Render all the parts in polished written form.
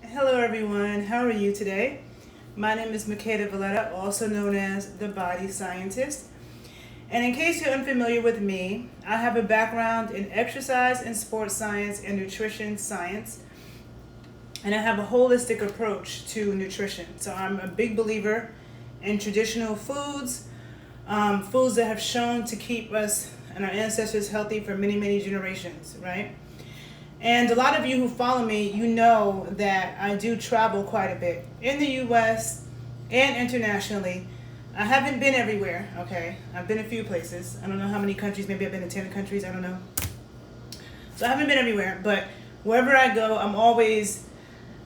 Hello everyone, how are you today? My name is Makeda Valletta, also known as the Body Scientist. And in case you're unfamiliar with me, I have a background in exercise and sports science and nutrition science. And I have a holistic approach to nutrition. So I'm a big believer in traditional foods, foods that have shown to keep us and our ancestors healthy for many, many generations, right? And a lot of you who follow me, you know that I do travel quite a bit in the US and internationally. I haven't been everywhere, okay? I've been a few places. I don't know how many countries, maybe I've been to 10 countries, I don't know. So I haven't been everywhere, but wherever I go, I'm always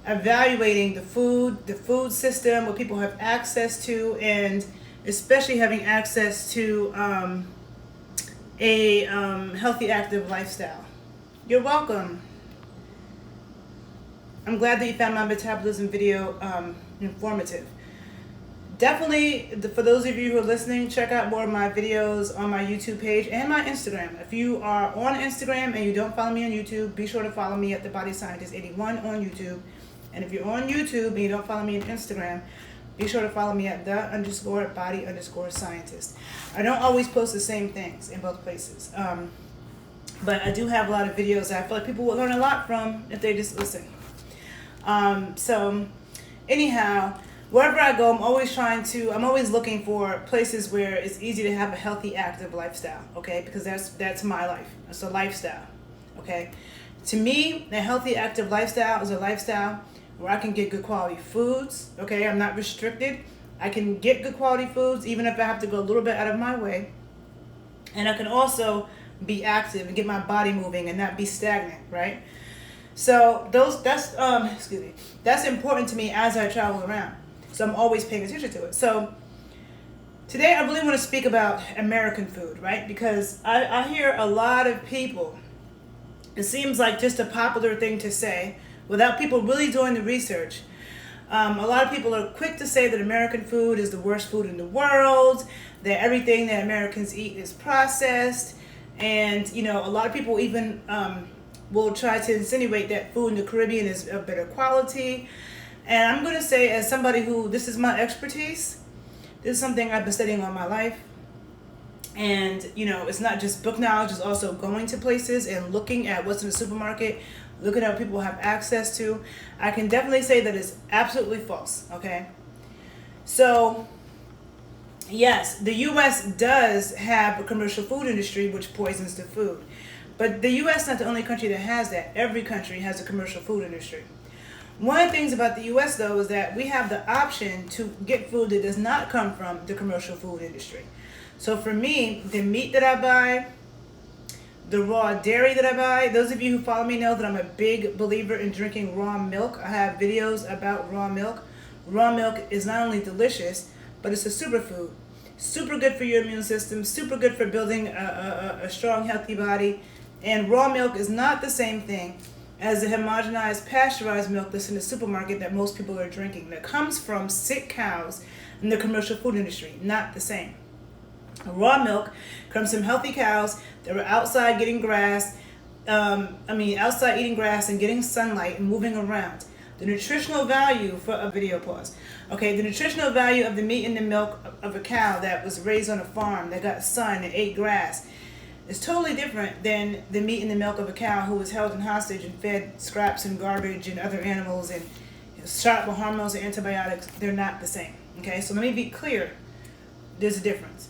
evaluating the food system, what people have access to, and especially having access to a healthy, active lifestyle. You're welcome. I'm glad that you found my metabolism video informative. Definitely, for those of you who are listening, check out more of my videos on my YouTube page and my Instagram. If you are on Instagram and you don't follow me on YouTube, be sure to follow me at The Body Scientist 81 on YouTube. And if you're on YouTube and you don't follow me on Instagram, be sure to follow me at the_body_scientist. I don't always post the same things in both places. But I do have a lot of videos that I feel like people will learn a lot from if they just listen. So anyhow, wherever I go, I'm always looking for places where it's easy to have a healthy, active lifestyle, okay? Because that's my life. It's a lifestyle, okay? To me, a healthy, active lifestyle is a lifestyle where I can get good quality foods, okay? I'm not restricted. I can get good quality foods even if I have to go a little bit out of my way. And I can also be active and get my body moving and not be stagnant, right? So that's important to me as I travel around. So I'm always paying attention to it. So today I really want to speak about American food, right? Because I hear a lot of people, it seems like just a popular thing to say without people really doing the research. A lot of people are quick to say that American food is the worst food in the world, that everything that Americans eat is processed. And, a lot of people even will try to insinuate that food in the Caribbean is of better quality. And I'm going to say, as somebody who, this is my expertise, this is something I've been studying all my life. And, it's not just book knowledge, it's also going to places and looking at what's in the supermarket, looking at what people have access to. I can definitely say that it's absolutely false, okay? So yes, the U.S. does have a commercial food industry which poisons the food. But the U.S. is not the only country that has that. Every country has a commercial food industry. One of the things about the U.S., though, is that we have the option to get food that does not come from the commercial food industry. So for me, the meat that I buy, the raw dairy that I buy, those of you who follow me know that I'm a big believer in drinking raw milk. I have videos about raw milk. Raw milk is not only delicious, but it's a superfood. Super good for your immune system, super good for building a strong, healthy body. And raw milk is not the same thing as the homogenized, pasteurized milk that's in the supermarket that most people are drinking. That comes from sick cows in the commercial food industry. Not the same. Raw milk comes from healthy cows that were outside getting grass, outside eating grass and getting sunlight and moving around. The nutritional value for a video pause. Okay, the nutritional value of the meat and the milk of a cow that was raised on a farm, that got sun and ate grass, is totally different than the meat and the milk of a cow who was held in hostage and fed scraps and garbage and other animals and shot with hormones and antibiotics. They're not the same. Okay, so let me be clear. There's a difference.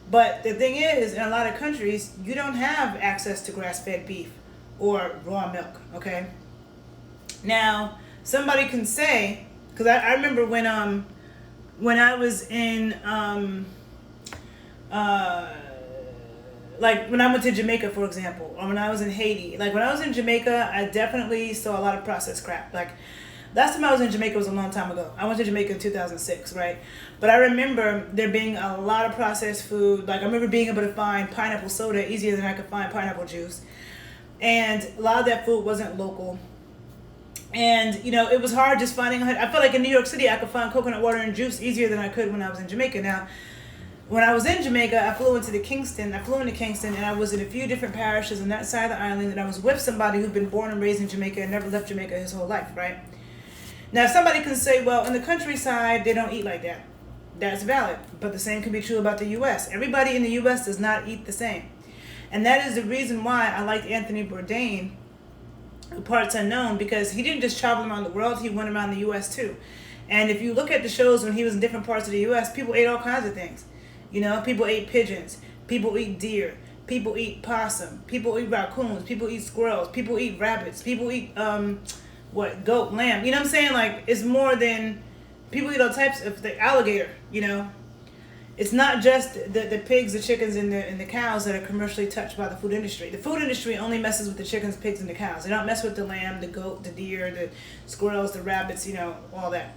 But the thing is, in a lot of countries, you don't have access to grass-fed beef or raw milk. Okay. Now, somebody can say, because I remember when I was in like when I went to Jamaica, for example, or when I was in Haiti. Like when I was in Jamaica, I definitely saw a lot of processed crap. Like last time I was in Jamaica was a long time ago. I went to Jamaica in 2006, right? But I remember there being a lot of processed food. Like I remember being able to find pineapple soda easier than I could find pineapple juice. And a lot of that food wasn't local. And, it was hard just finding, I felt like in New York City, I could find coconut water and juice easier than I could when I was in Jamaica. Now, when I was in Jamaica, I flew into Kingston, and I was in a few different parishes on that side of the island, and I was with somebody who'd been born and raised in Jamaica and never left Jamaica his whole life, right? Now, somebody can say, well, in the countryside, they don't eat like that. That's valid. But the same can be true about the U.S. Everybody in the U.S. does not eat the same. And that is the reason why I liked Anthony Bourdain, Parts Unknown, because he didn't just travel around the world, he went around the U.S. too. And if you look at the shows when he was in different parts of the U.S., people ate all kinds of things. You know, people ate pigeons, people eat deer, people eat possum, people eat raccoons, people eat squirrels, people eat rabbits, people eat, goat, lamb. You know what I'm saying? Like, it's more than, people eat all types of, the alligator, you know. It's not just the pigs, the chickens, and the cows that are commercially touched by the food industry. The food industry only messes with the chickens, pigs, and the cows. They don't mess with the lamb, the goat, the deer, the squirrels, the rabbits, you know, all that.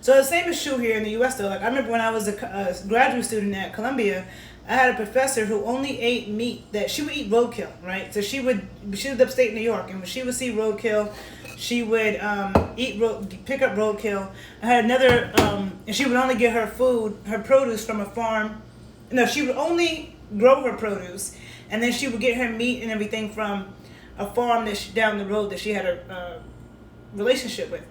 So the same is true here in the U.S. though. Like, I remember when I was a graduate student at Columbia, I had a professor who only ate meat that she would eat roadkill, right? So she lived upstate New York, and when she would see roadkill, she would pick up roadkill. I had another, and she would only get her produce from a farm. No, she would only grow her produce, and then she would get her meat and everything from a farm down the road that she had a relationship with.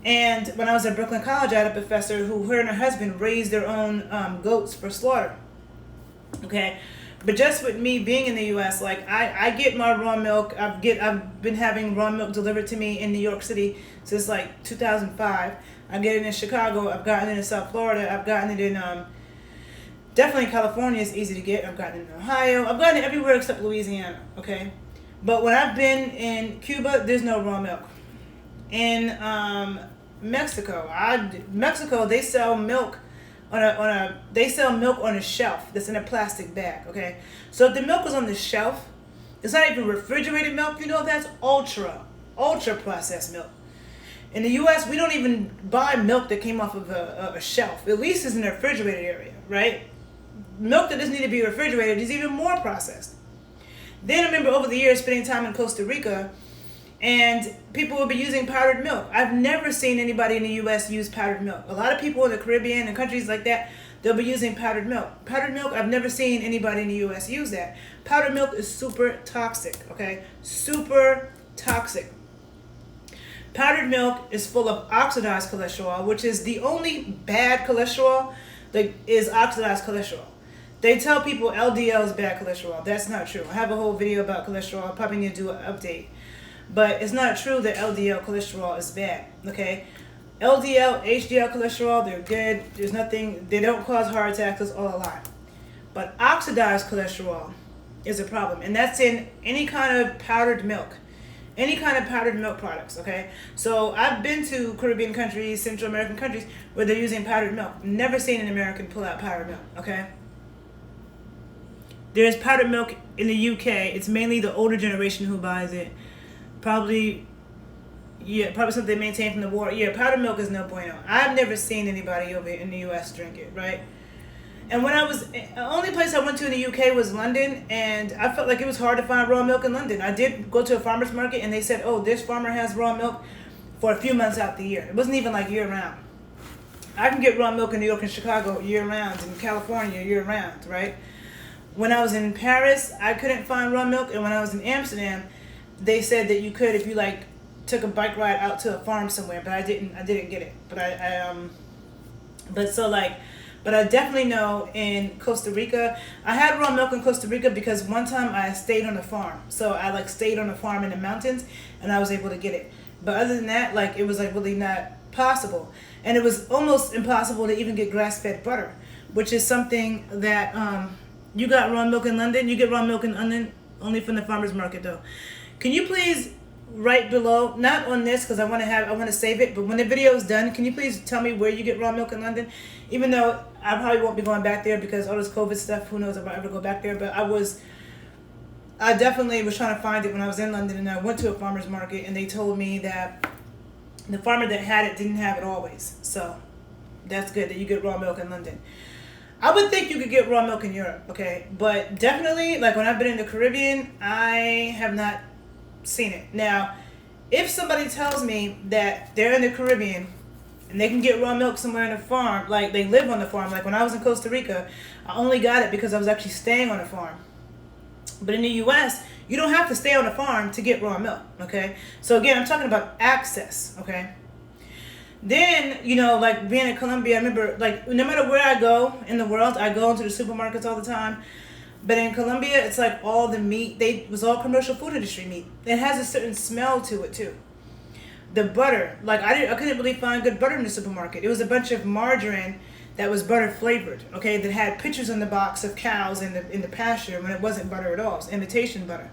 And when I was at Brooklyn College, I had a professor who, her and her husband raised their own goats for slaughter. Okay, but just with me being in the U.S., like I get my raw milk. I've been having raw milk delivered to me in New York City since like 2005. I get it in Chicago. I've gotten it in South Florida. I've gotten it in definitely California is easy to get. I've gotten it in Ohio. I've gotten it everywhere except Louisiana. Okay, but when I've been in Cuba, there's no raw milk. In Mexico, they sell milk they sell milk on a shelf that's in a plastic bag. Okay, so if the milk is on the shelf, it's not even refrigerated milk. You know, that's ultra processed milk. In the U.S., we don't even buy milk that came off of a shelf. At least it's in the refrigerated area, right? Milk that doesn't need to be refrigerated is even more processed. Then I remember over the years spending time in Costa Rica, and people will be using powdered milk. I've never seen anybody in the U.S. use powdered milk. A lot of people in the Caribbean and countries like that, they'll be using powdered milk. Powdered milk, I've never seen anybody in the U.S. use that. Powdered milk is super toxic, okay? Super toxic. Powdered milk is full of oxidized cholesterol, which is the only bad cholesterol that is oxidized cholesterol. They tell people LDL is bad cholesterol. That's not true. I have a whole video about cholesterol. I probably need to do an update. But it's not true that LDL cholesterol is bad, okay? LDL, HDL cholesterol, they're good. There's nothing, they don't cause heart attacks, it's all a lie. But oxidized cholesterol is a problem, and that's in any kind of powdered milk. Any kind of powdered milk products, okay? So I've been to Caribbean countries, Central American countries, where they're using powdered milk. Never seen an American pull out powdered milk, okay? There's powdered milk in the UK. It's mainly the older generation who buys it. Probably something they maintain from the war. Yeah, powdered milk is no bueno. I've never seen anybody over in the U.S. drink it, right? And when the only place I went to in the U.K. was London, and I felt like it was hard to find raw milk in London. I did go to a farmer's market, and they said, oh, this farmer has raw milk for a few months out the year. It wasn't even like year-round. I can get raw milk in New York and Chicago year-round, in California year-round, right? When I was in Paris, I couldn't find raw milk, and when I was in Amsterdam, they said that you could if you like took a bike ride out to a farm somewhere, but I didn't get it. But but I definitely know in Costa Rica, I had raw milk in Costa Rica because one time I stayed on a farm. So I stayed on a farm in the mountains, and I was able to get it. But other than that, it was really not possible. And it was almost impossible to even get grass-fed butter, which is something that you got raw milk in London. You get raw milk in London only from the farmer's market though. Can you please write below, not on this because I want to save it, but when the video is done, can you please tell me where you get raw milk in London? Even though I probably won't be going back there because all this COVID stuff, who knows if I ever go back there, but I definitely was trying to find it when I was in London, and I went to a farmer's market, and they told me that the farmer that had it didn't have it always. So that's good that you get raw milk in London. I would think you could get raw milk in Europe, okay? But definitely, when I've been in the Caribbean, I have not seen it. Now, if somebody tells me that they're in the Caribbean and they can get raw milk somewhere in a farm, they live on the farm, when I was in Costa Rica, I only got it because I was actually staying on a farm. But in the US, you don't have to stay on a farm to get raw milk, okay? So again, I'm talking about access, okay? Then, you know, like being in Colombia, I remember, like, no matter where I go in the world, I go into the supermarkets all the time. But in Colombia, it's like all the meat, it was all commercial food industry meat. It has a certain smell to it, too. The butter, like, I couldn't really find good butter in the supermarket. It was a bunch of margarine that was butter flavored, okay, that had pictures on the box of cows in the pasture when it wasn't butter at all. It was imitation butter.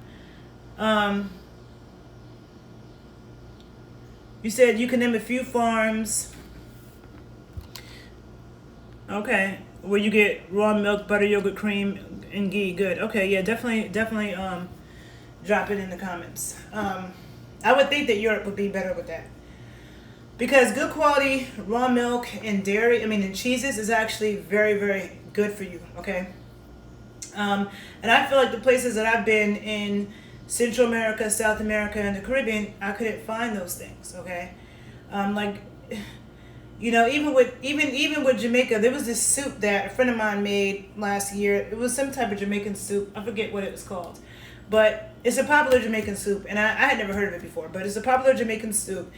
You said you can name a few farms, okay, where you get raw milk, butter, yogurt, cream, and ghee. Good. Okay, yeah, definitely drop it in the comments. I would think that Europe would be better with that. Because good quality raw milk and dairy, and cheeses is actually very, very good for you, okay? And I feel like the places that I've been in Central America, South America, and the Caribbean, I couldn't find those things, okay? Like, you know, even with Jamaica, there was this soup that a friend of mine made last year. It was some type of Jamaican soup. I forget what it was called. But it's a popular Jamaican soup, and I had never heard of it before, but it's a popular Jamaican soup.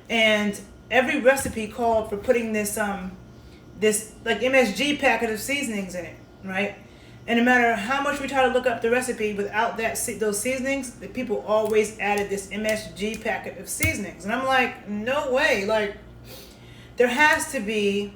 And every recipe called for putting this like MSG packet of seasonings in it, right? And no matter how much we try to look up the recipe without those seasonings, the people always added this MSG packet of seasonings. And I'm like, no way. Like, there has to be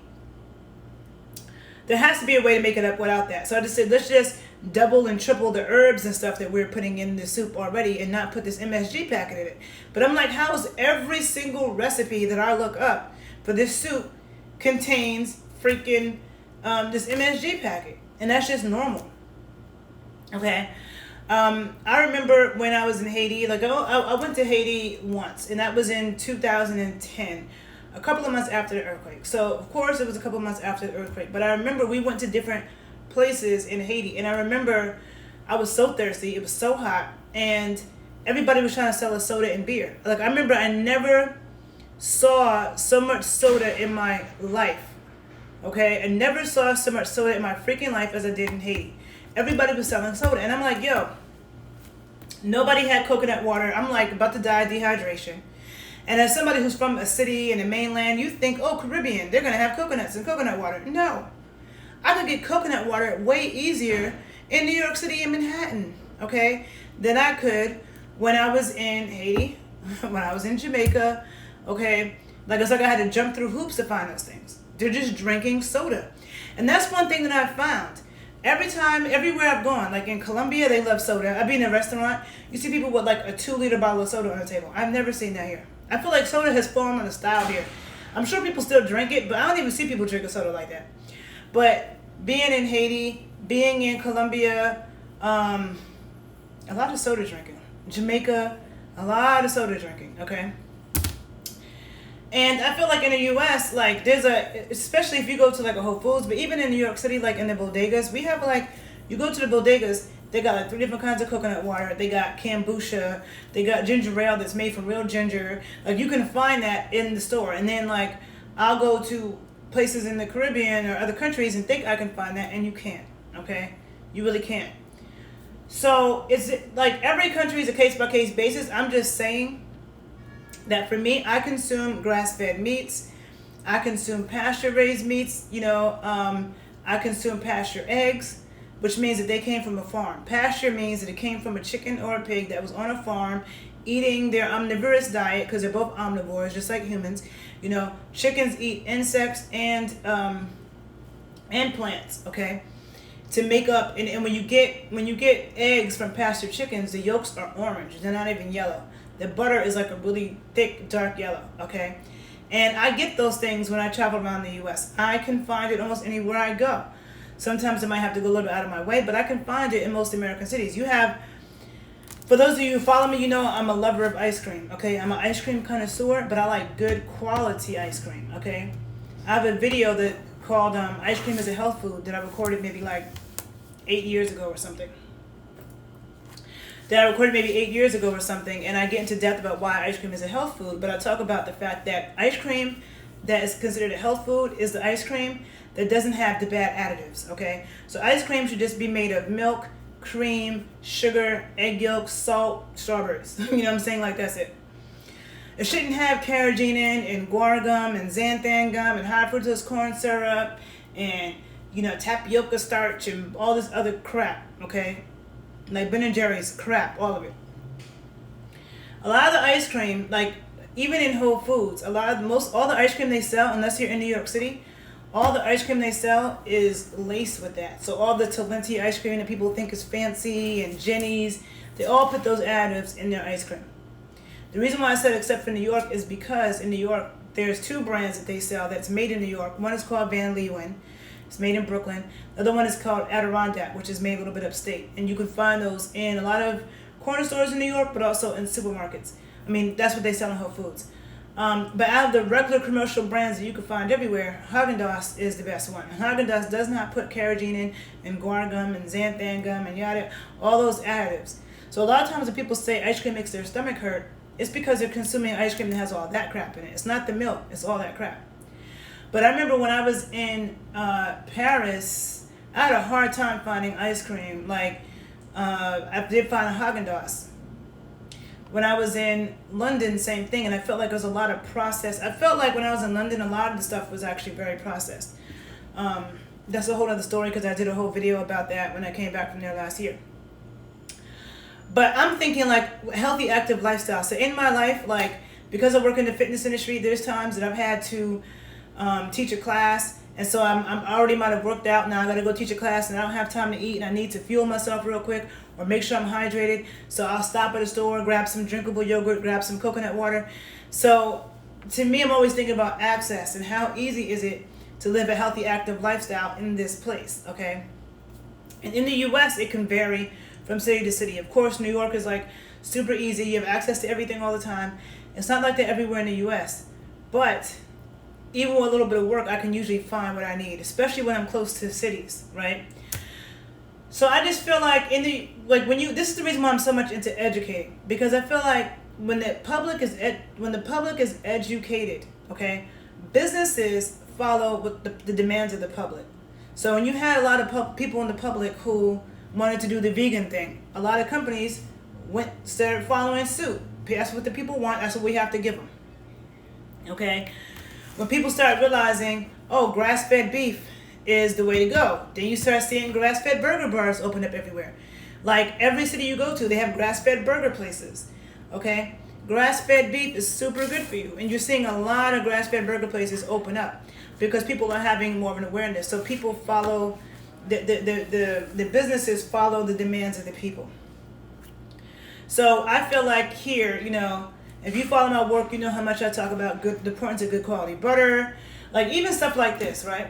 a way to make it up without that. So I just said, let's just double and triple the herbs and stuff that we're putting in the soup already and not put this MSG packet in it. But I'm like, how is every single recipe that I look up for this soup contains freaking this MSG packet? And that's just normal. Okay. I remember when I was in Haiti, like I went to Haiti once, and that was in 2010, a couple of months after the earthquake. So of course it was a couple of months after the earthquake, but I remember we went to different places in Haiti, and I remember I was so thirsty, it was so hot, and everybody was trying to sell us soda and beer. Like, I remember I never saw so much soda in my life. Okay, I never saw so much soda in my freaking life as I did in Haiti. Everybody was selling soda, and I'm like, yo, nobody had coconut water. I'm like about to die of dehydration. And as somebody who's from a city in the mainland, you think, oh, Caribbean, they're gonna have coconuts and coconut water. No, I could get coconut water way easier in New York City and Manhattan, okay, than I could when I was in Haiti, when I was in Jamaica, okay. Like, it's like I had to jump through hoops to find those things. They're just drinking soda. And that's one thing that I've found. Everywhere I've gone, like in Colombia, they love soda. I've been in a restaurant, you see people with like a 2-liter bottle of soda on the table. I've never seen that here. I feel like soda has fallen on the style here. I'm sure people still drink it, but I don't even see people drinking soda like that. But being in Haiti, being in Colombia, a lot of soda drinking. Jamaica, a lot of soda drinking, okay? And I feel like in the U.S., like, especially if you go to like a Whole Foods, but even in New York City, like in the bodegas, we have like, you go to the bodegas, they got like 3 different kinds of coconut water. They got kombucha. They got ginger ale that's made from real ginger. Like, you can find that in the store. And then like, I'll go to places in the Caribbean or other countries and think I can find that, and you can't, okay? You really can't. So it's like every country is a case-by-case basis. I'm just saying that for me, I consume grass-fed meats. I consume pasture-raised meats. You know, I consume pasture eggs, which means that they came from a farm. Pasture means that it came from a chicken or a pig that was on a farm eating their omnivorous diet, because they're both omnivores, just like humans. You know, chickens eat insects and plants, okay, to make up. And when you get eggs from pasture chickens, the yolks are orange. They're not even yellow. The butter is like a really thick, dark yellow, okay? And I get those things when I travel around the U.S. I can find it almost anywhere I go. Sometimes I might have to go a little bit out of my way, but I can find it in most American cities. You have, for those of you who follow me, you know I'm a lover of ice cream, okay? I'm an ice cream connoisseur, but I like good quality ice cream, okay? I have a video that called Ice Cream is a Health Food that I recorded maybe like 8 years ago or something. And I get into depth about why ice cream is a health food, but I talk about the fact that ice cream that is considered a health food is the ice cream that doesn't have the bad additives, okay? So ice cream should just be made of milk, cream, sugar, egg yolk, salt, strawberries. You know what I'm saying? Like, that's it. It shouldn't have carrageenan and guar gum and xanthan gum and high fructose corn syrup and, you know, tapioca starch and all this other crap, okay? Like Ben & Jerry's crap, all of it. A lot of the ice cream, like even in Whole Foods, all the ice cream they sell, unless you're in New York City, all the ice cream they sell is laced with that. So all the Talenti ice cream that people think is fancy and Jenny's, they all put those additives in their ice cream. The reason why I said except for New York is because in New York, there's 2 brands that they sell that's made in New York. One is called Van Leeuwen. It's made in Brooklyn. The other one is called Adirondack, which is made a little bit upstate. And you can find those in a lot of corner stores in New York, but also in supermarkets. I mean, that's what they sell in Whole Foods. But out of the regular commercial brands that you can find everywhere, Haagen-Dazs is the best one. And Haagen-Dazs does not put carrageenan and guar gum and xanthan gum and yada, all those additives. So a lot of times when people say ice cream makes their stomach hurt, it's because they're consuming ice cream that has all that crap in it. It's not the milk, it's all that crap. But I remember when I was in Paris, I had a hard time finding ice cream. Like, I did find a Haagen-Dazs. When I was in London, same thing, and I felt like there was a lot of processed. I felt like when I was in London, a lot of the stuff was actually very processed. That's a whole other story because I did a whole video about that when I came back from there last year. But I'm thinking like healthy, active lifestyle. So in my life, like because I work in the fitness industry, there's times that I've had to teach a class. And so I'm already might have worked out. Now I got to go teach a class and I don't have time to eat and I need to fuel myself real quick or make sure I'm hydrated. So I'll stop at a store, grab some drinkable yogurt, grab some coconut water. So to me, I'm always thinking about access and how easy is it to live a healthy, active lifestyle in this place, okay? And in the U.S., it can vary from city to city. Of course, New York is like super easy. You have access to everything all the time. It's not like that everywhere in the U.S. But even with a little bit of work, I can usually find what I need, especially when I'm close to cities, right? So I just feel like this is the reason why I'm so much into educating, because I feel like when the public is educated, okay, businesses follow with the demands of the public. So when you had a lot of people in the public who wanted to do the vegan thing, a lot of companies started following suit. That's what the people want. That's what we have to give them. Okay. When people start realizing, oh, grass-fed beef is the way to go, then you start seeing grass-fed burger bars open up everywhere. Like every city you go to, they have grass-fed burger places. Okay. Grass-fed beef is super good for you, and you're seeing a lot of grass-fed burger places open up because people are having more of an awareness. So people follow the businesses follow the demands of the people. So I feel like here, you know, if you follow my work, you know how much I talk about the importance of good quality butter, like even stuff like this, right?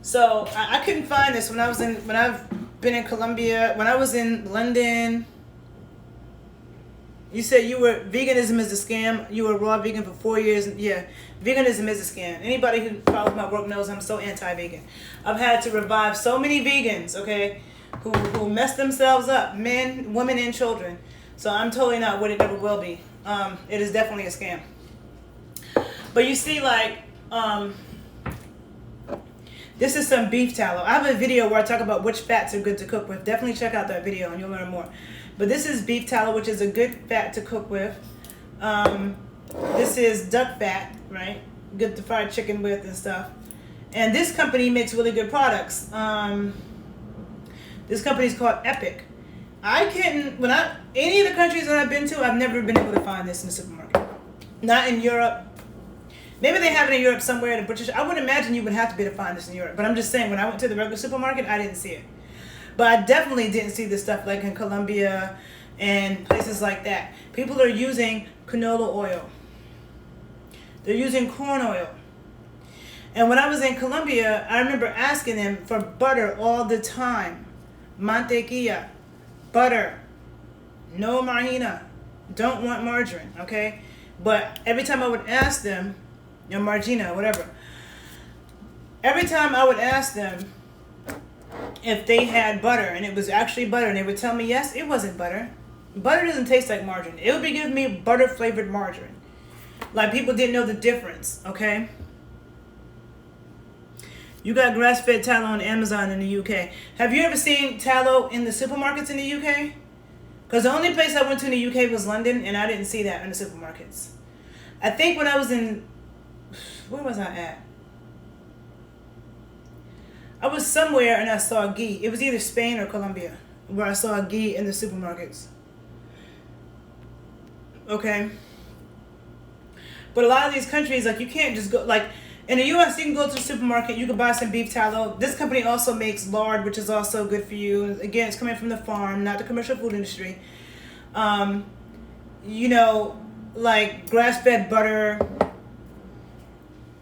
So I couldn't find this when I've been in Colombia, when I was in London. You said veganism is a scam. You were raw vegan for 4 years. Yeah, veganism is a scam. Anybody who follows my work knows I'm so anti-vegan. I've had to revive so many vegans, okay, who messed themselves up, men, women, and children. So I'm totally not what it ever will be. It is definitely a scam. But you see, like, this is some beef tallow. I have a video where I talk about which fats are good to cook with. Definitely check out that video and you'll learn more. But this is beef tallow, which is a good fat to cook with. This is duck fat, right? Good to fry chicken with and stuff. And this company makes really good products. This company is called Epic. Any of the countries that I've been to, I've never been able to find this in the supermarket. Not in Europe. Maybe they have it in Europe somewhere in the British. I would imagine you would have to be able to find this in Europe. But I'm just saying, when I went to the regular supermarket, I didn't see it. But I definitely didn't see this stuff like in Colombia and places like that. People are using canola oil. They're using corn oil. And when I was in Colombia, I remember asking them for butter all the time. Mantequilla, butter, no margarina, don't want margarine, okay? But every time I would ask them, margarina, whatever. Every time I would ask them if they had butter and it was actually butter, and they would tell me, yes, it wasn't butter. Butter doesn't taste like margarine. It would be giving me butter flavored margarine. Like people didn't know the difference, okay? You got grass-fed tallow on Amazon in the UK. Have you ever seen tallow in the supermarkets in the UK? Because the only place I went to in the UK was London, and I didn't see that in the supermarkets. I think when I was in... Where was I at? I was somewhere and I saw ghee. It was either Spain or Colombia where I saw ghee in the supermarkets. Okay? But a lot of these countries, like, you can't just go... Like, in the U.S., you can go to the supermarket, you can buy some beef tallow. This company also makes lard, which is also good for you. Again, it's coming from the farm, not the commercial food industry. You know, like grass-fed butter.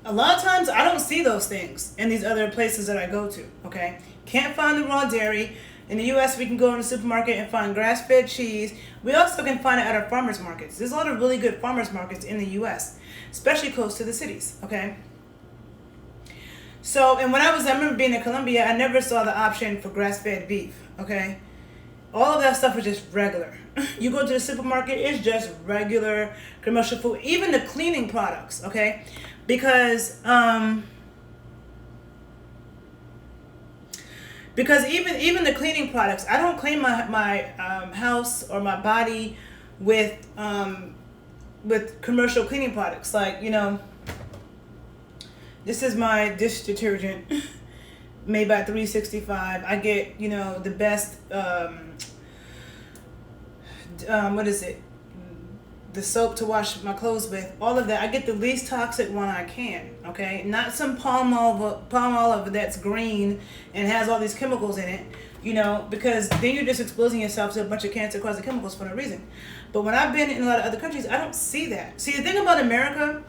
A lot of times, I don't see those things in these other places that I go to, okay? Can't find the raw dairy. In the U.S., we can go in the supermarket and find grass-fed cheese. We also can find it at our farmers markets. There's a lot of really good farmers markets in the U.S., especially close to the cities, okay? So, and I remember being in Colombia, I never saw the option for grass-fed beef, okay? All of that stuff is just regular. You go to the supermarket, it's just regular commercial food. Even the cleaning products, okay? Because even the cleaning products, I don't clean my house or my body with commercial cleaning products. Like, you know, this is my dish detergent made by 365. I get, you know, the best, what is it? The soap to wash my clothes with, all of that. I get the least toxic one I can, okay? Not some palm olive that's green and has all these chemicals in it, you know, because then you're just exposing yourself to a bunch of cancer-causing chemicals for no reason. But when I've been in a lot of other countries, I don't see that. See, the thing about America,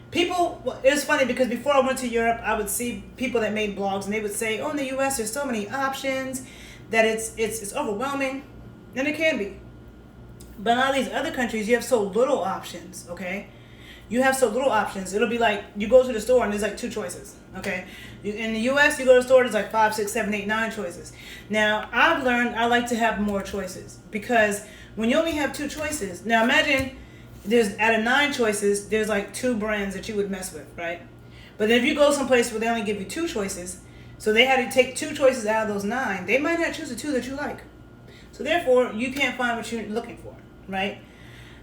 people, it was funny because before I went to Europe, I would see people that made blogs and they would say, oh, in the U.S. there's so many options that it's overwhelming, and it can be. But in a lot of these other countries, you have so little options, okay? You have so little options. It'll be like you go to the store and there's like 2 choices, okay? In the U.S., you go to the store, there's like 5, 6, 7, 8, 9 choices. Now, I've learned I like to have more choices because when you only have 2 choices, now imagine there's out of 9 choices, there's like 2 brands that you would mess with, right? But then if you go someplace where they only give you 2 choices, so they had to take 2 choices out of those 9, they might not choose the 2 that you like. So therefore, you can't find what you're looking for, right?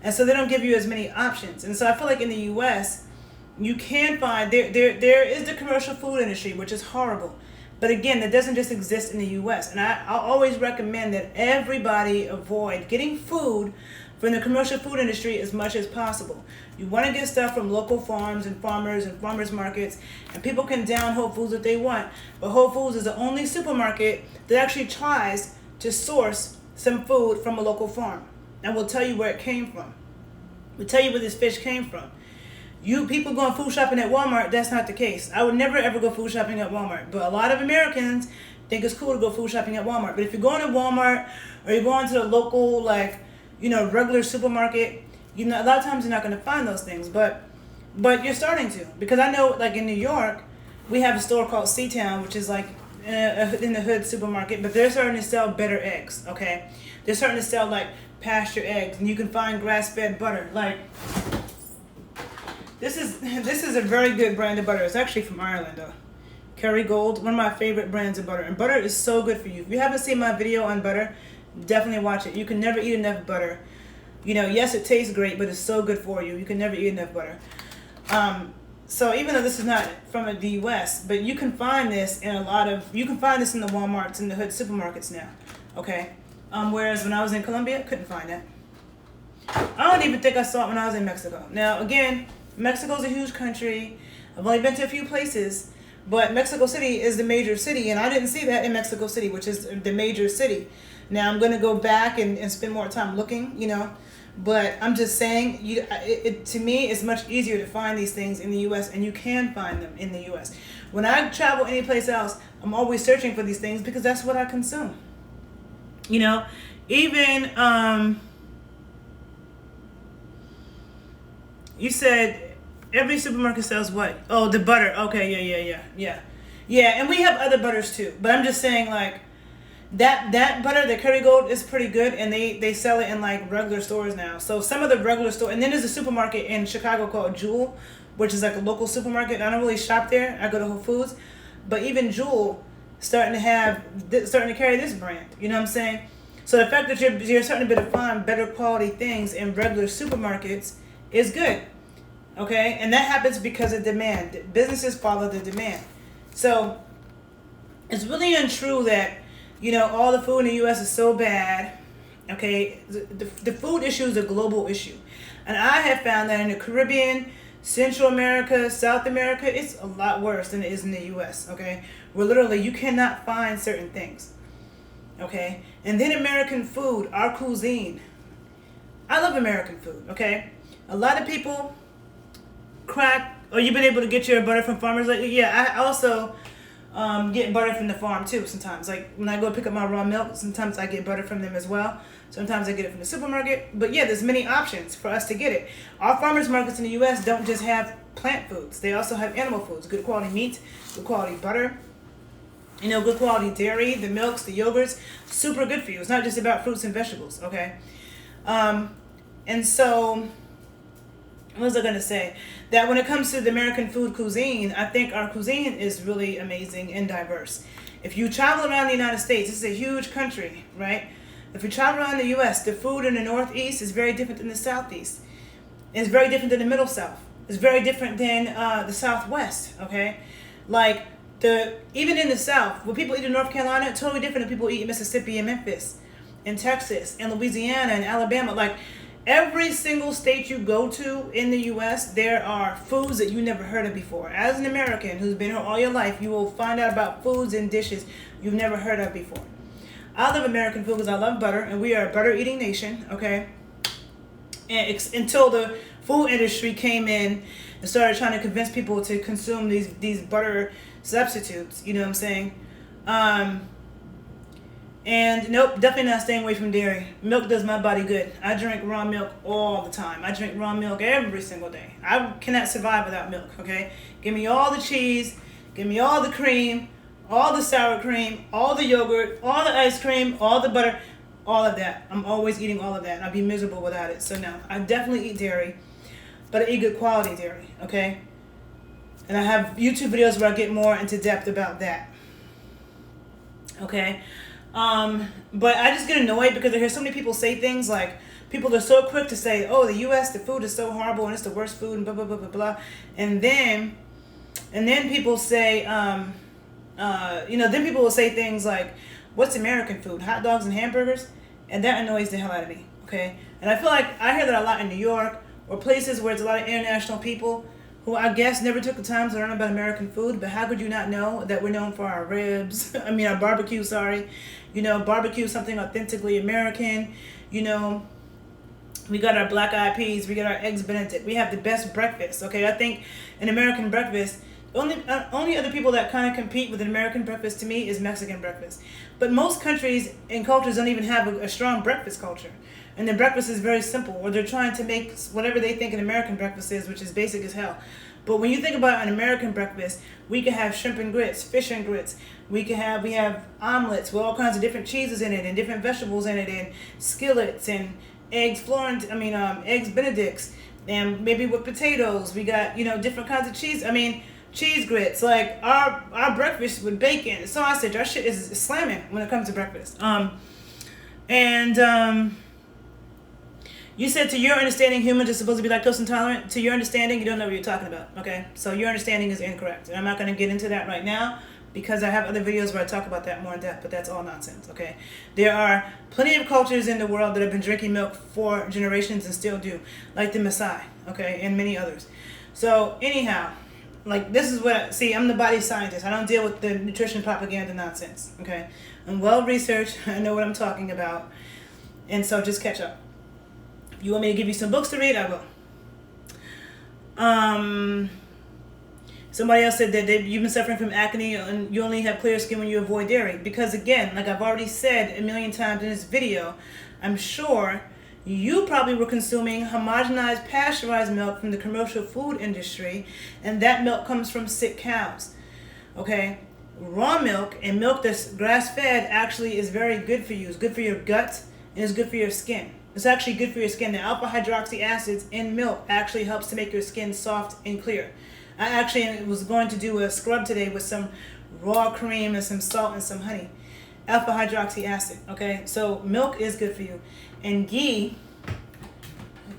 And so they don't give you as many options. And so I feel like in the U.S., you can find, there is the commercial food industry, which is horrible. But again, that doesn't just exist in the U.S. And I'll always recommend that everybody avoid getting food from the commercial food industry as much as possible. You want to get stuff from local farms and farmers markets, and people can down Whole Foods if they want. But Whole Foods is the only supermarket that actually tries to source some food from a local farm. And we'll tell you where it came from. We'll tell you where this fish came from. You people going food shopping at Walmart, that's not the case. I would never ever go food shopping at Walmart. But a lot of Americans think it's cool to go food shopping at Walmart. But if you're going to Walmart or you're going to the local, like, you know, regular supermarket, you know, a lot of times you're not going to find those things. But you're starting to. Because I know, like, in New York, we have a store called Seatown, which is like in the hood supermarket. But they're starting to sell better eggs, okay? They're starting to sell, like, pasture eggs, and you can find grass-fed butter. Like, this is a very good brand of butter. It's actually from Ireland, though. Kerrygold, one of my favorite brands of butter. And butter is so good for you. If you haven't seen my video on butter, definitely watch it. You can never eat enough butter. You know, yes, it tastes great, but it's so good for you. You can never eat enough butter. So even though this is not from the U.S., but you can find this in you can find this in the Walmarts and the hood supermarkets now, okay? Whereas when I was in Colombia, couldn't find that. I don't even think I saw it when I was in Mexico. Now, again, Mexico's a huge country. I've only been to a few places, but Mexico City is the major city, and I didn't see that in Mexico City, which is the major city. Now, I'm going to go back and spend more time looking, you know, but I'm just saying, to me, it's much easier to find these things in the U.S., and you can find them in the U.S. When I travel anyplace else, I'm always searching for these things because that's what I consume. You know, even, you said every supermarket sells what? Oh, the butter. Okay, yeah. Yeah, and we have other butters too. But I'm just saying, like, that butter, the Kerrygold, is pretty good, and they sell it in, like, regular stores now. So some of the regular stores, and then there's a supermarket in Chicago called Jewel, which is like a local supermarket. I don't really shop there. I go to Whole Foods. But even Jewel starting to carry this brand. You know what I'm saying? So the fact that you're starting to find better quality things in regular supermarkets is good. Okay? And that happens because of demand. Businesses follow the demand. So it's really untrue that, all the food in the U.S. is so bad. Okay? The food issue is a global issue. And I have found that in the Caribbean, Central America, South America, it's a lot worse than it is in the U.S., okay? Where literally you cannot find certain things, okay? And then American food, our cuisine. I love American food, okay? A lot of people crack, or you've been able to get your butter from farmers lately? Yeah, I also get butter from the farm too sometimes. Like when I go pick up my raw milk, sometimes I get butter from them as well. Sometimes I get it from the supermarket. But yeah, there's many options for us to get it. Our farmers markets in the U.S. don't just have plant foods. They also have animal foods. Good quality meat, good quality butter, good quality dairy, the milks, the yogurts. Super good for you. It's not just about fruits and vegetables, okay? And so, what was I going to say? That when it comes to the American food cuisine, I think our cuisine is really amazing and diverse. If you travel around the United States, this is a huge country, right? If you travel around the U.S., the food in the Northeast is very different than the Southeast. It's very different than the Middle South. It's very different than the Southwest, okay? Like, even in the South, what people eat in North Carolina, totally different than people eat in Mississippi and Memphis, in Texas, and Louisiana, and Alabama. Like, every single state you go to in the U.S., there are foods that you never heard of before. As an American who's been here all your life, you will find out about foods and dishes you've never heard of before. I love American food because I love butter, and we are a butter-eating nation, okay? And until the food industry came in and started trying to convince people to consume these butter substitutes, you know what I'm saying? And nope, definitely not staying away from dairy. Milk does my body good. I drink raw milk all the time. I drink raw milk every single day. I cannot survive without milk, okay? Give me all the cheese, give me all the cream, all the sour cream, all the yogurt, all the ice cream, all the butter, all of that. I'm always eating all of that, and I'd be miserable without it. So no, I definitely eat dairy, but I eat good quality dairy, okay? And I have YouTube videos where I get more into depth about that, okay? But I just get annoyed because I hear so many people say things like, people are so quick to say, oh, the U.S., the food is so horrible and it's the worst food and blah, blah, blah, blah, blah. And then people say, then people will say things like, what's American food? Hot dogs and hamburgers? And that annoys the hell out of me, okay? And I feel like I hear that a lot in New York or places where it's a lot of international people who I guess never took the time to learn about American food, but how could you not know that we're known for our ribs? Our barbecue, sorry. Barbecue is something authentically American. We got our black eyed peas, we got our eggs Benedict. We have the best breakfast, okay? I think an American breakfast, only other people that kind of compete with an American breakfast to me is Mexican breakfast. But most countries and cultures don't even have a strong breakfast culture. And their breakfast is very simple, or they're trying to make whatever they think an American breakfast is, which is basic as hell. But when you think about an American breakfast, we can have shrimp and grits, fish and grits. We have omelets with all kinds of different cheeses in it and different vegetables in it, and skillets and eggs eggs Benedicts, and maybe with potatoes. We got different kinds of cheese. Cheese grits, like our breakfast with bacon, sausage. Our shit is slamming when it comes to breakfast. You said, to your understanding, humans are supposed to be lactose intolerant. To your understanding, you don't know what you're talking about, okay? So your understanding is incorrect. And I'm not going to get into that right now because I have other videos where I talk about that more in depth, but that's all nonsense, okay? There are plenty of cultures in the world that have been drinking milk for generations and still do, like the Maasai, okay, and many others. So anyhow, this is I'm the body scientist. I don't deal with the nutrition propaganda nonsense, okay? I'm well-researched. I know what I'm talking about. And so just catch up. If you want me to give you some books to read, I will. Somebody else said that you've been suffering from acne and you only have clear skin when you avoid dairy. Because again, like I've already said a million times in this video, I'm sure you probably were consuming homogenized pasteurized milk from the commercial food industry, and that milk comes from sick cows, okay? Raw milk and milk that's grass-fed actually is very good for you. It's good for your gut and it's good for your skin. It's actually good for your skin. The alpha hydroxy acids in milk actually helps to make your skin soft and clear. I actually was going to do a scrub today with some raw cream and some salt and some honey. Alpha hydroxy acid. Okay, so milk is good for you, and ghee,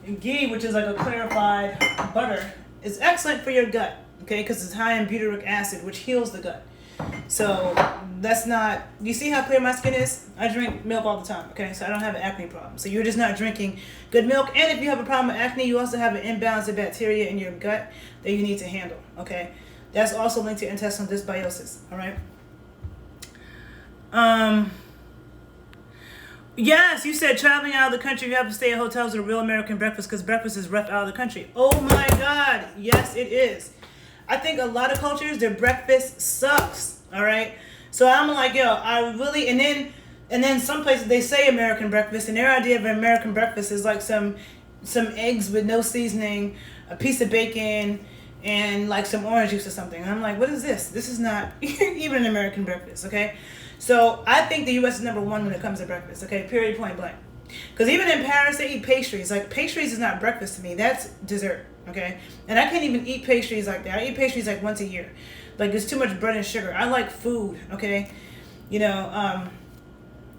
which is like a clarified butter, is excellent for your gut. Okay, because it's high in butyric acid, which heals the gut. So that's not. You see how clear my skin is? I drink milk all the time. Okay, so I don't have an acne problem. So you're just not drinking good milk. And if you have a problem with acne, you also have an imbalance of bacteria in your gut that you need to handle. Okay, that's also linked to intestinal dysbiosis. All right. Yes, you said traveling out of the country, you have to stay at hotels with a real American breakfast because breakfast is rough out of the country. Oh my God. Yes, it is. I think a lot of cultures, their breakfast sucks. All right. So I'm like, yo, I really, and then some places they say American breakfast, and their idea of an American breakfast is like some eggs with no seasoning, a piece of bacon, and like some orange juice or something. And I'm like, what is this? This is not even an American breakfast. Okay. So I think the U.S. is number one when it comes to breakfast. Okay. Period. Point blank. Because even in Paris, they eat pastries. Like, pastries is not breakfast to me. That's dessert. Okay. And I can't even eat pastries like that. I eat pastries like once a year. Like, there's too much bread and sugar. I like food. Okay. You know,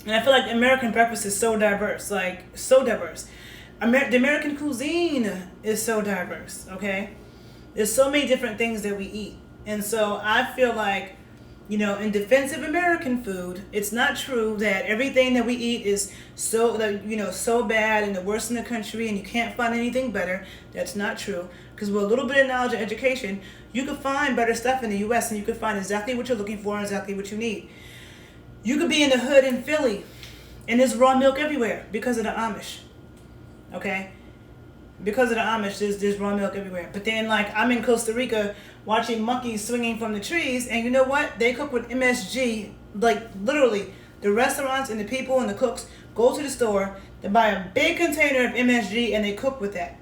and I feel like American breakfast is so diverse. Like, so diverse. The American cuisine is so diverse. Okay. There's so many different things that we eat. And so I feel like, you know, in defense of American food, it's not true that everything that we eat is so bad and the worst in the country and you can't find anything better. That's not true. Because with a little bit of knowledge and education, you can find better stuff in the U.S. and you can find exactly what you're looking for and exactly what you need. You could be in the hood in Philly and there's raw milk everywhere because of the Amish. Okay? Because of the Amish, there's raw milk everywhere. But then, like, I'm in Costa Rica watching monkeys swinging from the trees, and you know what? They cook with MSG. Like, literally, the restaurants and the people and the cooks go to the store, they buy a big container of MSG, and they cook with that.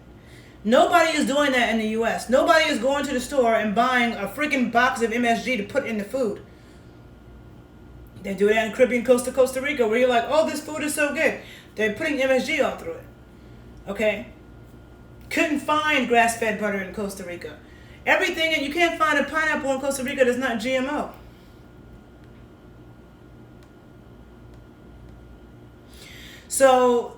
Nobody is doing that in the U.S. Nobody is going to the store and buying a freaking box of MSG to put in the food. They do that in Caribbean coast to Costa Rica, where you're like, oh, this food is so good. They're putting MSG all through it. Okay? Couldn't find grass-fed butter in Costa Rica. Everything, and you can't find a pineapple in Costa Rica that's not GMO. So,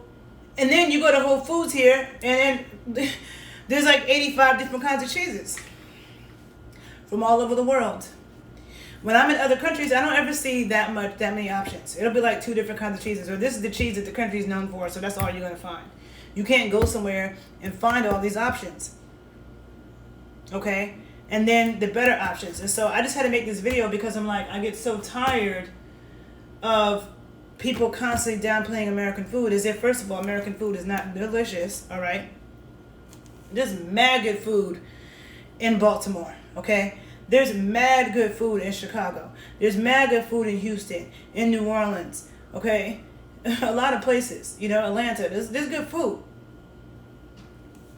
and then you go to Whole Foods here, and then there's like 85 different kinds of cheeses from all over the world. When I'm in other countries, I don't ever see that many options. It'll be like 2 different kinds of cheeses, or this is the cheese that the country is known for, so that's all you're gonna find. You can't go somewhere and find all these options. Okay? And then the better options. And so I just had to make this video because I'm like, I get so tired of people constantly downplaying American food as if, first of all, American food is not delicious. All right? There's mad good food in Baltimore. Okay? There's mad good food in Chicago. There's mad good food in Houston, in New Orleans. Okay? A lot of places, you know, Atlanta. There's good food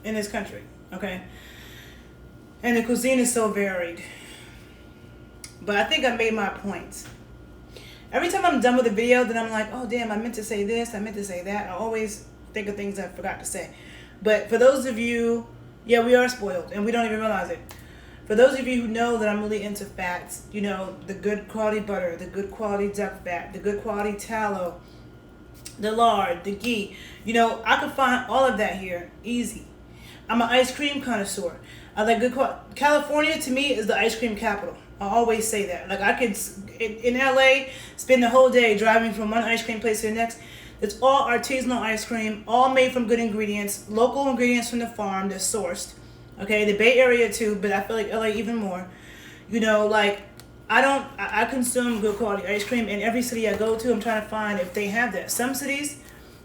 in this country, okay? And the cuisine is so varied. But I think I made my point. Every time I'm done with a video, then I'm like, oh, damn, I meant to say this, I meant to say that. I always think of things I forgot to say. But for those of you, yeah, we are spoiled, and we don't even realize it. For those of you who know that I'm really into fats, you know, the good quality butter, the good quality duck fat, the good quality tallow, the lard, the ghee. You know, I can find all of that here easy. I'm an ice cream connoisseur. I like good quality. California, to me, is the ice cream capital. I always say that. Like, I could, in LA, spend the whole day driving from one ice cream place to the next. It's all artisanal ice cream, all made from good ingredients, local ingredients from the farm that's sourced. Okay, the Bay Area too, but I feel like LA even more. You know, like, I consume good quality ice cream in every city I go to. I'm trying to find if they have that. Some cities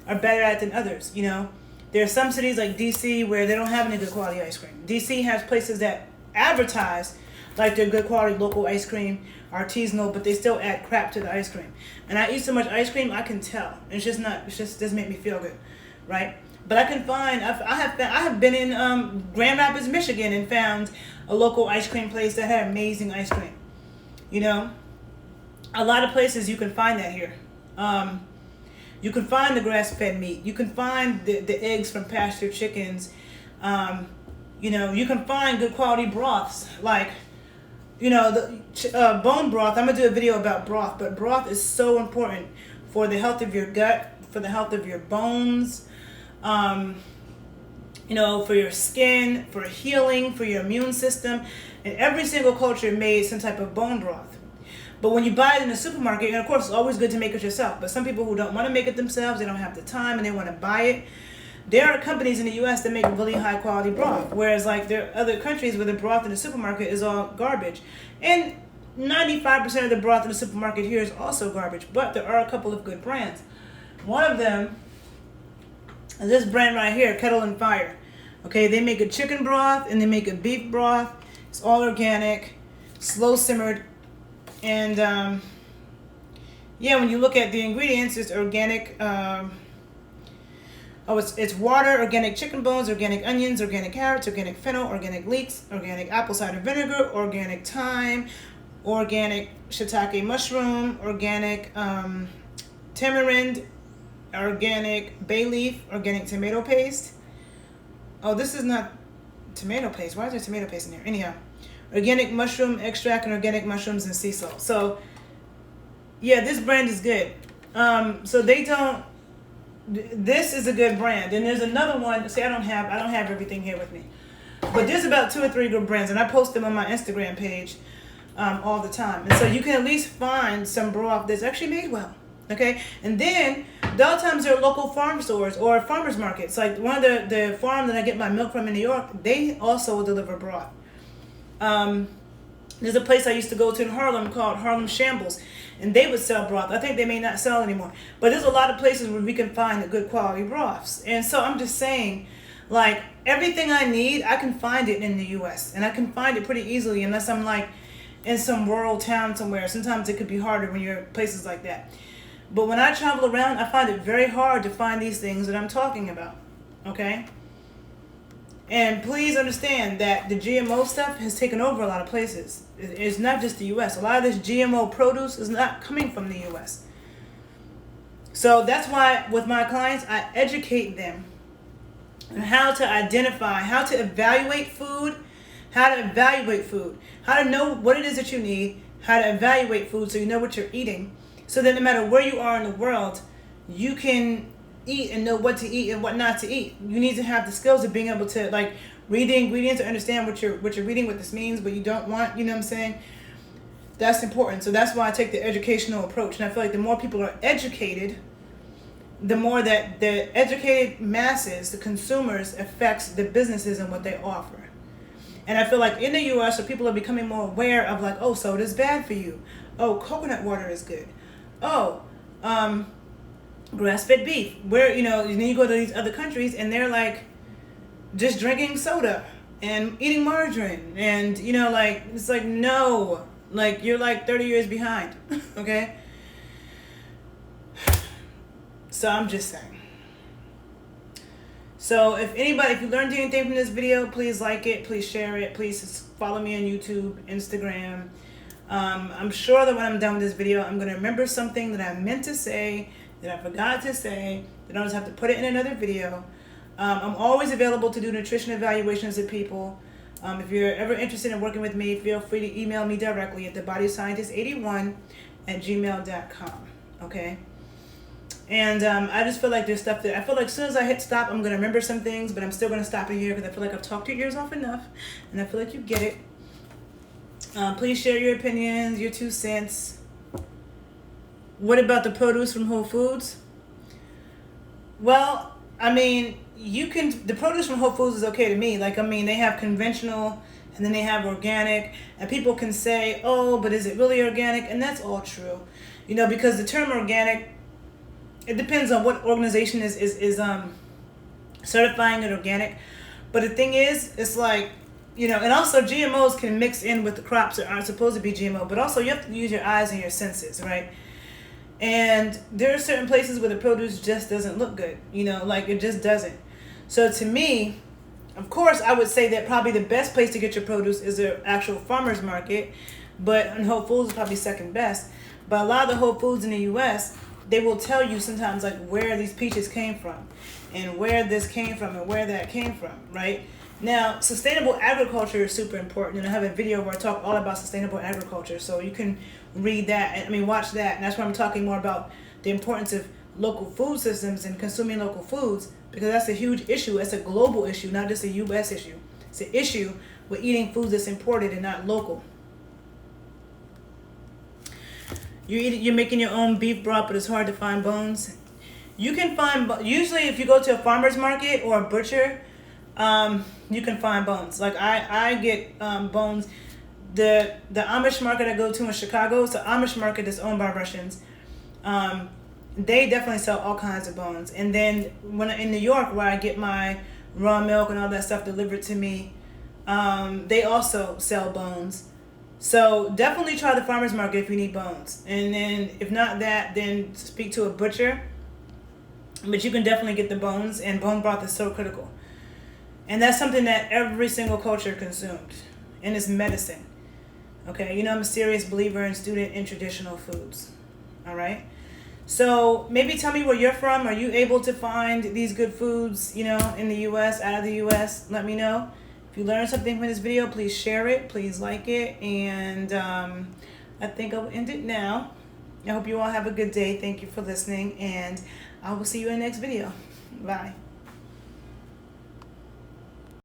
are better at it than others, you know. There are some cities like DC where they don't have any good quality ice cream. DC has places that advertise like they're good quality local ice cream, artisanal, but they still add crap to the ice cream. And I eat so much ice cream, I can tell. It just doesn't make me feel good, right? But I can find, I have been in Grand Rapids, Michigan, and found a local ice cream place that had amazing ice cream. You know, a lot of places you can find that here. You can find the grass-fed meat. You can find the eggs from pasture chickens. You know, you can find good quality broths. Like, you know, the bone broth. I'm gonna do a video about broth, but broth is so important for the health of your gut, for the health of your bones, you know, for your skin, for healing, for your immune system. And every single culture made some type of bone broth. But when you buy it in the supermarket, and of course it's always good to make it yourself, but some people who don't want to make it themselves, they don't have the time and they want to buy it. There are companies in the US that make really high quality broth, whereas like there are other countries where the broth in the supermarket is all garbage. And 95% of the broth in the supermarket here is also garbage, but there are a couple of good brands. One of them is this brand right here, Kettle and Fire. Okay, they make a chicken broth and they make a beef broth. It's all organic, slow simmered, and yeah, when you look at the ingredients, it's organic. It's water, organic chicken bones, organic onions, organic carrots, organic fennel, organic leeks, organic apple cider vinegar, organic thyme, organic shiitake mushroom, organic tamarind, organic bay leaf, organic tomato paste. Oh, this is not tomato paste. Why is there tomato paste in here? Anyhow, organic mushroom extract and organic mushrooms and sea salt. So, yeah, this brand is good. So they don't. This is a good brand, and there's another one. See, I don't have everything here with me, but there's about 2 or 3 good brands, and I post them on my Instagram page all the time. And so you can at least find some broth that's actually made well. Okay, and then the other times there are local farm stores or farmers markets. Like one of the farm that I get my milk from in New York, they also deliver broth. There's a place I used to go to in Harlem called Harlem Shambles, and they would sell broth. I think they may not sell anymore, but there's a lot of places where we can find the good quality broths. And so I'm just saying, like, everything I need, I can find it in the U.S. and I can find it pretty easily unless I'm like in some rural town somewhere. Sometimes it could be harder when you're places like that. But when I travel around, I find it very hard to find these things that I'm talking about. Okay? And please understand that the GMO stuff has taken over a lot of places. It's not just the U.S. A lot of this GMO produce is not coming from the U.S. So that's why with my clients, I educate them on how to identify, how to evaluate food, how to know what it is that you need, how to evaluate food so you know what you're eating. So that no matter where you are in the world, you can eat and know what to eat and what not to eat. You need to have the skills of being able to like read the ingredients or understand what you're reading, what this means, what you don't want, you know what I'm saying? That's important. So that's why I take the educational approach. And I feel like the more people are educated, the more that the educated masses, the consumers, affects the businesses and what they offer. And I feel like in the US, so people are becoming more aware of like, oh, soda is bad for you. Oh, coconut water is good. Oh, grass-fed beef. Where, you know, then you go to these other countries and they're like just drinking soda and eating margarine. And, you know, like, it's like, no, like you're like 30 years behind. Okay? So I'm just saying. So if you learned anything from this video, please like it, please share it, please follow me on YouTube, Instagram. I'm sure that when I'm done with this video, I'm going to remember something that I meant to say, that I forgot to say, that I just have to put it in another video. I'm always available to do nutrition evaluations of people. If you're ever interested in working with me, feel free to email me directly at thebodyscientist81@gmail.com. Okay? And I just feel like there's stuff that I feel like as soon as I hit stop, I'm going to remember some things, but I'm still going to stop it here because I feel like I've talked your ears off enough, and I feel like you get it. Please share your opinions, your 2 cents. What about the produce from Whole Foods? Well, I mean, the produce from Whole Foods is okay to me. Like, I mean, they have conventional and then they have organic, and people can say, oh, but is it really organic? And that's all true. You know, because the term organic, it depends on what organization is certifying it organic. But the thing is, it's like, you know, and also GMOs can mix in with the crops that aren't supposed to be GMO, but also you have to use your eyes and your senses, right? And there are certain places where the produce just doesn't look good, you know, like it just doesn't. So to me, of course, I would say that probably the best place to get your produce is the actual farmer's market, but Whole Foods is probably second best. But a lot of the Whole Foods in the U.S., they will tell you sometimes like where these peaches came from and where this came from and where that came from, right? Now, sustainable agriculture is super important, and I have a video where I talk all about sustainable agriculture, so you can read that, watch that, and that's why I'm talking more about the importance of local food systems and consuming local foods, because that's a huge issue. It's a global issue, not just a U.S. issue. It's an issue with eating foods that's imported and not local. You're making your own beef broth, but it's hard to find bones. You can find, usually if you go to a farmer's market or a butcher, you can find bones. Like I get bones. The Amish market I go to in Chicago, it's an Amish market that's owned by Russians. They definitely sell all kinds of bones. And then when in New York, where I get my raw milk and all that stuff delivered to me, they also sell bones. So definitely try the farmer's market if you need bones. And then if not that, then speak to a butcher. But you can definitely get the bones, and bone broth is so critical. And that's something that every single culture consumed. And it's medicine. Okay, I'm a serious believer and student in traditional foods. All right? So maybe tell me where you're from. Are you able to find these good foods, in the U.S., out of the U.S.? Let me know. If you learned something from this video, please share it. Please like it. And I think I'll end it now. I hope you all have a good day. Thank you for listening. And I will see you in the next video. Bye.